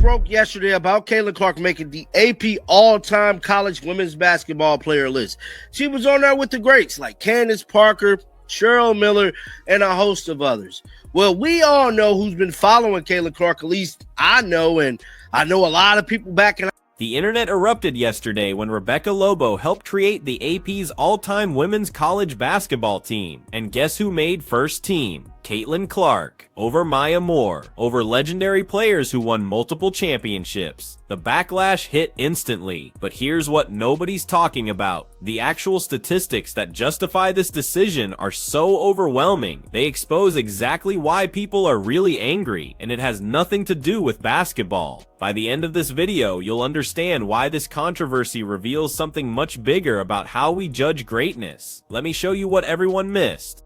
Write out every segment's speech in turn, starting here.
broke yesterday about Caitlin Clark making the AP all-time college women's basketball player list. She was on there with the greats like Candace Parker, Cheryl Miller, and a host of others. Well, we all know who's been following Caitlin Clark. At least I know, and I know a lot of people back in. The internet erupted yesterday when Rebecca Lobo helped create the AP's all-time women's college basketball team. And guess who made first team? Caitlin Clark, over Maya Moore, over legendary players who won multiple championships. The backlash hit instantly, but here's what nobody's talking about. The actual statistics that justify this decision are so overwhelming. They expose exactly why people are really angry, and it has nothing to do with basketball. By the end of this video, you'll understand why this controversy reveals something much bigger about how we judge greatness. Let me show you what everyone missed.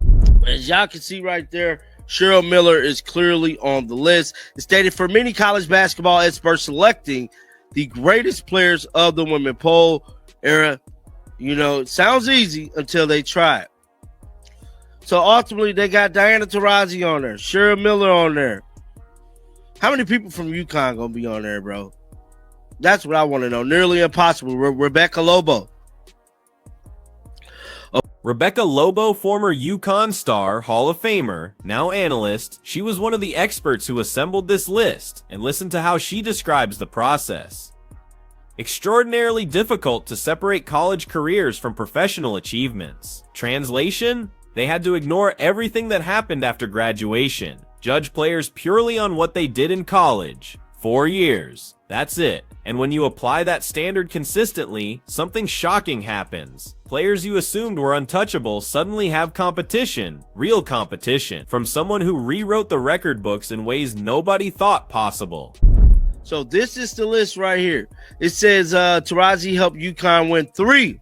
As y'all can see right there, Cheryl Miller is clearly on the list. It's stated for many college basketball experts selecting the greatest players of the women poll era. You know, it sounds easy until they try it. So ultimately, they got Diana Taurasi on there, Cheryl Miller on there. How many people from UConn gonna be on there, bro? That's what I want to know. Nearly impossible. Rebecca Lobo. Rebecca Lobo, former UConn star, Hall of Famer, now analyst, she was one of the experts who assembled this list, and listen to how she describes the process. Extraordinarily difficult to separate college careers from professional achievements. Translation? They had to ignore everything that happened after graduation, judge players purely on what they did in college. 4 years. That's it. And when you apply that standard consistently, something shocking happens. Players you assumed were untouchable suddenly have competition, real competition, from someone who rewrote the record books in ways nobody thought possible. So this is the list right here. It says Taurasi helped UConn win 3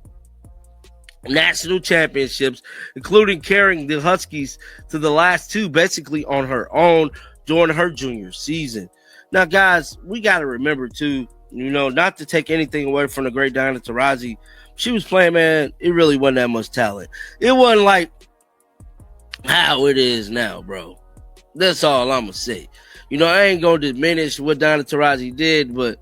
national championships, including carrying the Huskies to the last 2 basically on her own during her junior season. Now, guys, we got to remember, too, you know, not to take anything away from the great Diana Taurasi. She was playing, man, it really wasn't that much talent. It wasn't like how it is now, bro. That's all I'm going to say. You know, I ain't going to diminish what Diana Taurasi did, but,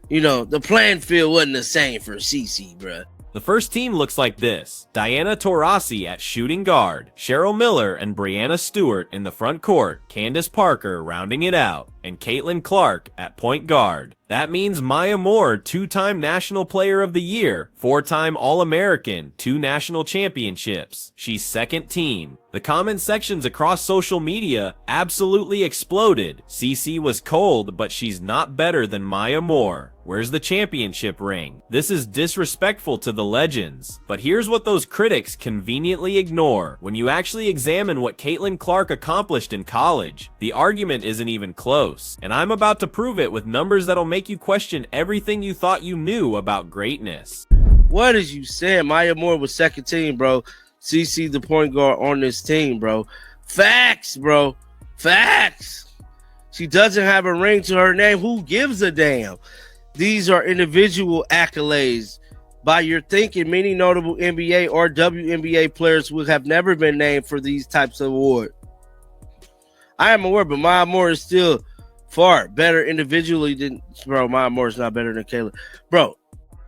you know, the playing field wasn't the same for CC, bro. The first team looks like this. Diana Taurasi at shooting guard, Cheryl Miller and Brianna Stewart in the front court, Candace Parker rounding it out, and Caitlin Clark at point guard. That means Maya Moore, 2-time National Player of the Year, 4-time All-American, 2 national championships. She's second team. The comment sections across social media absolutely exploded. CC was cold, but she's not better than Maya Moore. Where's the championship ring? This is disrespectful to the legends. But here's what those critics conveniently ignore. When you actually examine what Caitlin Clark accomplished in college, the argument isn't even close. And I'm about to prove it with numbers that'll make you question everything you thought you knew about greatness. What is you saying? Maya Moore was second team, bro. CC the point guard on this team, bro. Facts, bro. Facts. She doesn't have a ring to her name. Who gives a damn? These are individual accolades. By your thinking, many notable NBA or WNBA players would have never been named for these types of awards. I am aware, but Maya Moore is still far better individually than, bro. Maya Moore is not better than Kayla, bro.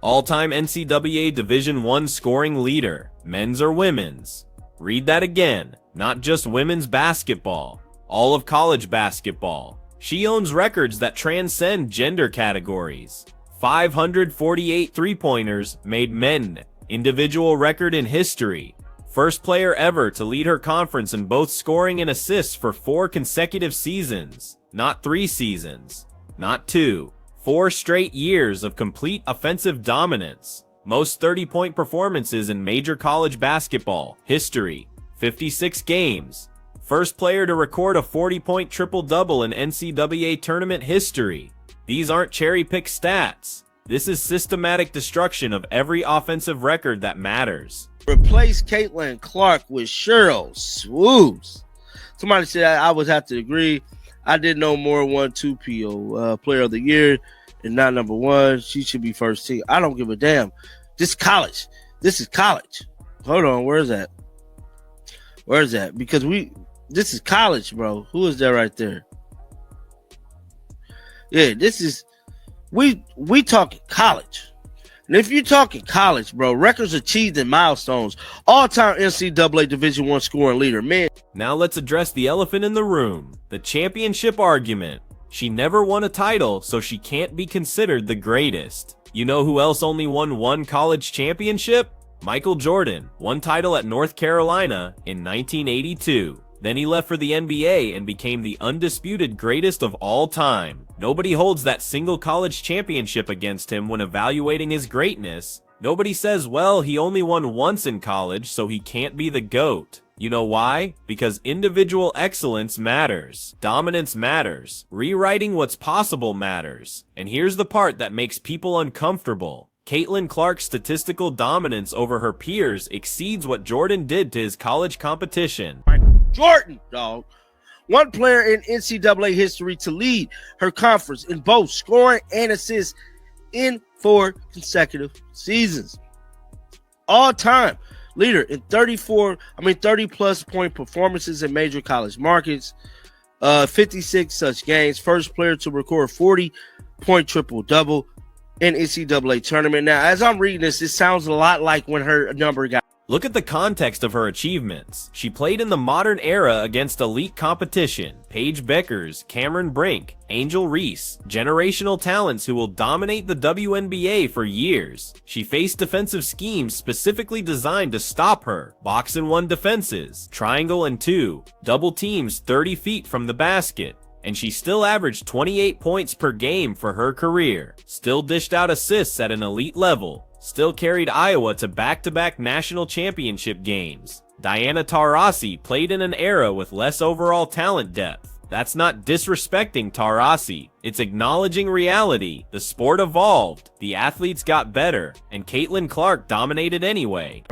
All-time NCAA Division I scoring leader, men's or women's. Read that again, not just women's basketball, all of college basketball. She owns records that transcend gender categories. 548 three-pointers made men, individual record in history. First player ever to lead her conference in both scoring and assists for 4 consecutive seasons. Not 3 seasons, not 2. 4 straight years of complete offensive dominance. Most 30-point performances in major college basketball history. 56 games. First player to record a 40-point triple-double in NCAA tournament history. These aren't cherry-picked stats. This is systematic destruction of every offensive record that matters. Replace Caitlin Clark with Cheryl Swoops. Somebody said I would have to agree. I did know more 1-2 PO player of the year and not number 1. She should be first team. I don't give a damn. This is college. This is college. Hold on. Where's that? Where's that? Because this is college, bro. Who is that right there? Yeah, this is We talking college. And if you're talking college, bro, records achieved and milestones, all-time NCAA Division I scoring leader, man. Now let's address the elephant in the room, the championship argument. She never won a title, so she can't be considered the greatest. You know who else only won one college championship? Michael Jordan, one title at North Carolina in 1982. Then he left for the NBA and became the undisputed greatest of all time. Nobody holds that single college championship against him when evaluating his greatness. Nobody says, well, he only won once in college, so he can't be the GOAT. You know why? Because individual excellence matters. Dominance matters. Rewriting what's possible matters. And here's the part that makes people uncomfortable. Caitlin Clark's statistical dominance over her peers exceeds what Jordan did to his college competition. Jordan, dog. One player in NCAA history to lead her conference in both scoring and assists in 4 consecutive seasons. All-time leader in 30 plus point performances in major college markets. 56 such games. First player to record 40-point triple-double in NCAA tournament. Now, as I'm reading this, it sounds a lot like when her number got. Look at the context of her achievements. She played in the modern era against elite competition. Paige Beckers, Cameron Brink, Angel Reese, generational talents who will dominate the WNBA for years. She faced defensive schemes specifically designed to stop her. Box and 1 defenses, triangle and 2, double teams 30 feet from the basket. And she still averaged 28 points per game for her career. Still dished out assists at an elite level. Still carried Iowa to back-to-back national championship games. Diana Taurasi played in an era with less overall talent depth. That's not disrespecting Taurasi. It's acknowledging reality. The sport evolved, the athletes got better, and Caitlin Clark dominated anyway.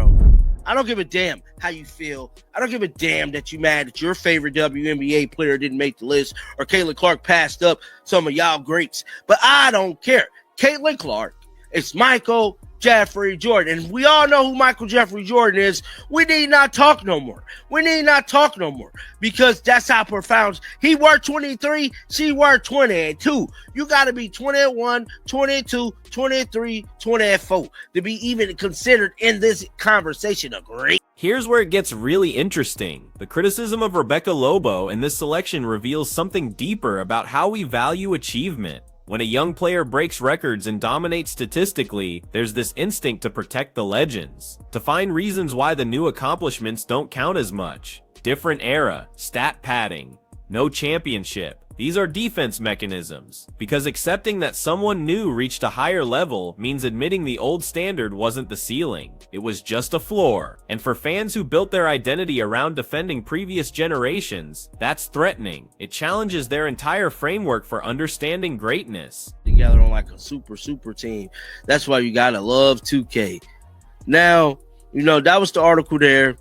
I don't give a damn how you feel. I don't give a damn that you mad that your favorite WNBA player didn't make the list or Caitlin Clark passed up some of y'all greats. But I don't care. Caitlin Clark, it's Michael Jeffrey Jordan. And we all know who Michael Jeffrey Jordan is. We need not talk no more. We need not talk no more because that's how profound. He worked 23, she worked 22. You got to be 21, 22, 23, 24 to be even considered in this conversation a great. Here's where it gets really interesting. The criticism of Rebecca Lobo in this selection reveals something deeper about how we value achievement. When a young player breaks records and dominates statistically, there's this instinct to protect the legends, to find reasons why the new accomplishments don't count as much. Different era, stat padding, no championship. These are defense mechanisms, because accepting that someone new reached a higher level means admitting the old standard wasn't the ceiling. It was just a floor. And for fans who built their identity around defending previous generations, that's threatening. It challenges their entire framework for understanding greatness. Together on like a super team. That's why you gotta love 2K. Now, you know, that was the article there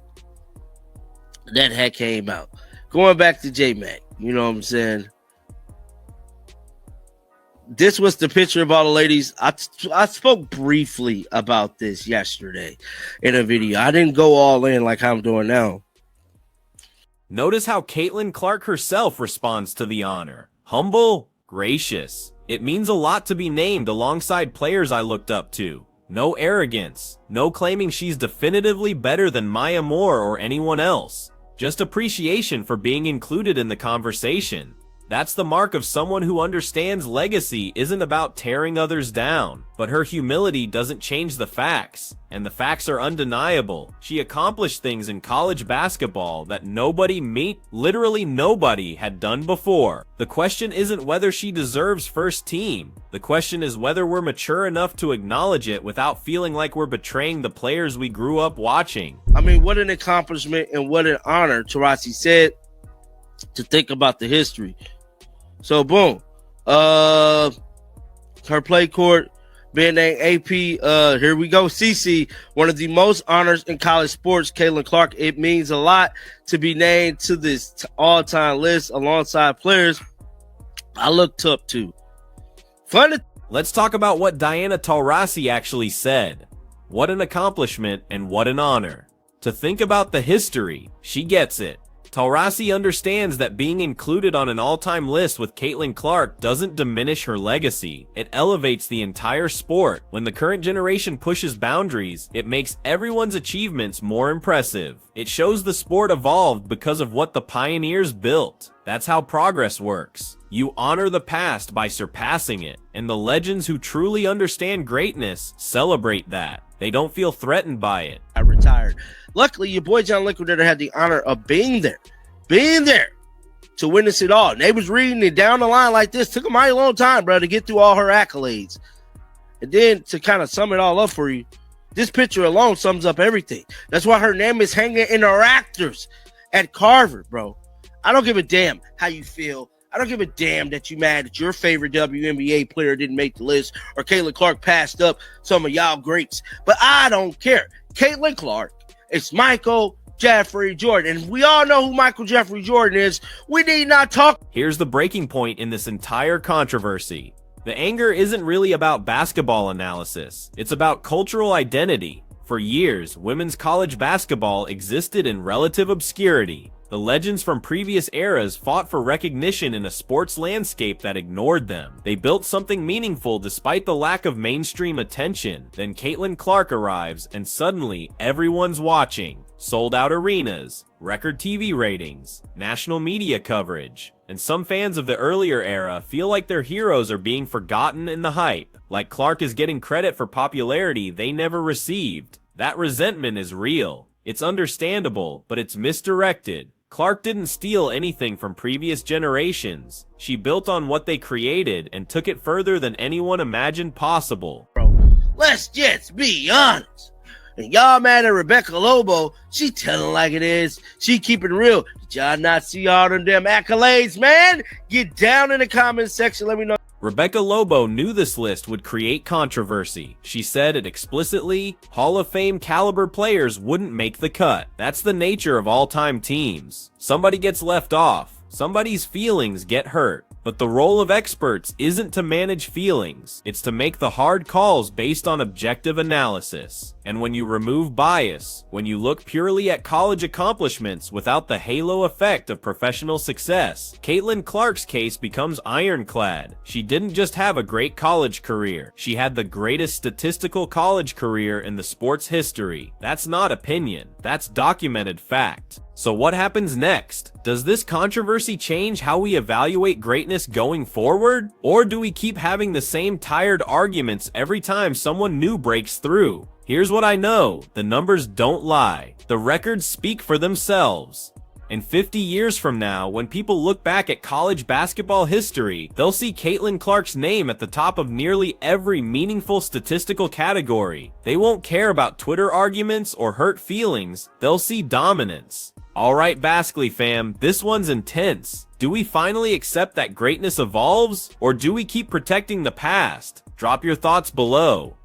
that had came out. Going back to J-Mac, you know what I'm saying? This was the picture of all the ladies. I spoke briefly about this yesterday in a video. I didn't go all in like I'm doing now. Notice how Caitlin Clark herself responds to the honor. Humble, gracious. It means a lot to be named alongside players I looked up to. No arrogance. No claiming she's definitively better than Maya Moore or anyone else. Just appreciation for being included in the conversation. That's the mark of someone who understands legacy isn't about tearing others down, but her humility doesn't change the facts, and the facts are undeniable. She accomplished things in college basketball that literally nobody had done before. The question isn't whether she deserves first team. The question is whether we're mature enough to acknowledge it without feeling like we're betraying the players we grew up watching. I mean, what an accomplishment and what an honor, Taurasi said, to think about the history. So boom, her play court being named AP. Here we go, CC, one of the most honors in college sports. Caitlin Clark. It means a lot to be named to this all-time list alongside players I looked up to. Let's talk about what Diana Taurasi actually said. What an accomplishment and what an honor. To think about the history, she gets it. Taurasi understands that being included on an all-time list with Caitlin Clark doesn't diminish her legacy. It elevates the entire sport. When the current generation pushes boundaries, it makes everyone's achievements more impressive. It shows the sport evolved because of what the pioneers built. That's how progress works. You honor the past by surpassing it, and the legends who truly understand greatness celebrate that. They don't feel threatened by it. I retired. Luckily, your boy John Liquidator had the honor of being there to witness it all. And they was reading it down the line like this. Took a mighty long time, bro, to get through all her accolades. And then to kind of sum it all up for you, this picture alone sums up everything. That's why her name is hanging in the rafters at Carver, bro. I don't give a damn how you feel. I don't give a damn that you mad that your favorite WNBA player didn't make the list or Caitlin Clark passed up some of y'all greats. But I don't care. Caitlin Clark, it's Michael Jeffrey Jordan. And we all know who Michael Jeffrey Jordan is. We need not talk. Here's the breaking point in this entire controversy. The anger isn't really about basketball analysis. It's about cultural identity. For years, women's college basketball existed in relative obscurity. The legends from previous eras fought for recognition in a sports landscape that ignored them. They built something meaningful despite the lack of mainstream attention. Then Caitlin Clark arrives, and suddenly everyone's watching. Sold-out arenas, record TV ratings, national media coverage. And some fans of the earlier era feel like their heroes are being forgotten in the hype. Like Clark is getting credit for popularity they never received. That resentment is real. It's understandable, but it's misdirected. Clark didn't steal anything from previous generations. She built on what they created and took it further than anyone imagined possible. Bro, let's just be honest. And y'all mad at Rebecca Lobo, she telling like it is. She keeping real. Did y'all not see all them damn accolades, man? Get down in the comment section. Let me know. Rebecca Lobo knew this list would create controversy. She said it explicitly. Hall of Fame caliber players wouldn't make the cut. That's the nature of all-time teams. Somebody gets left off. Somebody's feelings get hurt. But the role of experts isn't to manage feelings. It's to make the hard calls based on objective analysis. And when you remove bias, when you look purely at college accomplishments without the halo effect of professional success, Caitlin Clark's case becomes ironclad. She didn't just have a great college career. She had the greatest statistical college career in the sport's history. That's not opinion. That's documented fact. So what happens next? Does this controversy change how we evaluate greatness going forward? Or do we keep having the same tired arguments every time someone new breaks through? Here's what I know. The numbers don't lie. The records speak for themselves. And 50 years from now, when people look back at college basketball history, they'll see Caitlin Clark's name at the top of nearly every meaningful statistical category. They won't care about Twitter arguments or hurt feelings. They'll see dominance. Alright, Baskley fam, this one's intense. Do we finally accept that greatness evolves? Or do we keep protecting the past? Drop your thoughts below.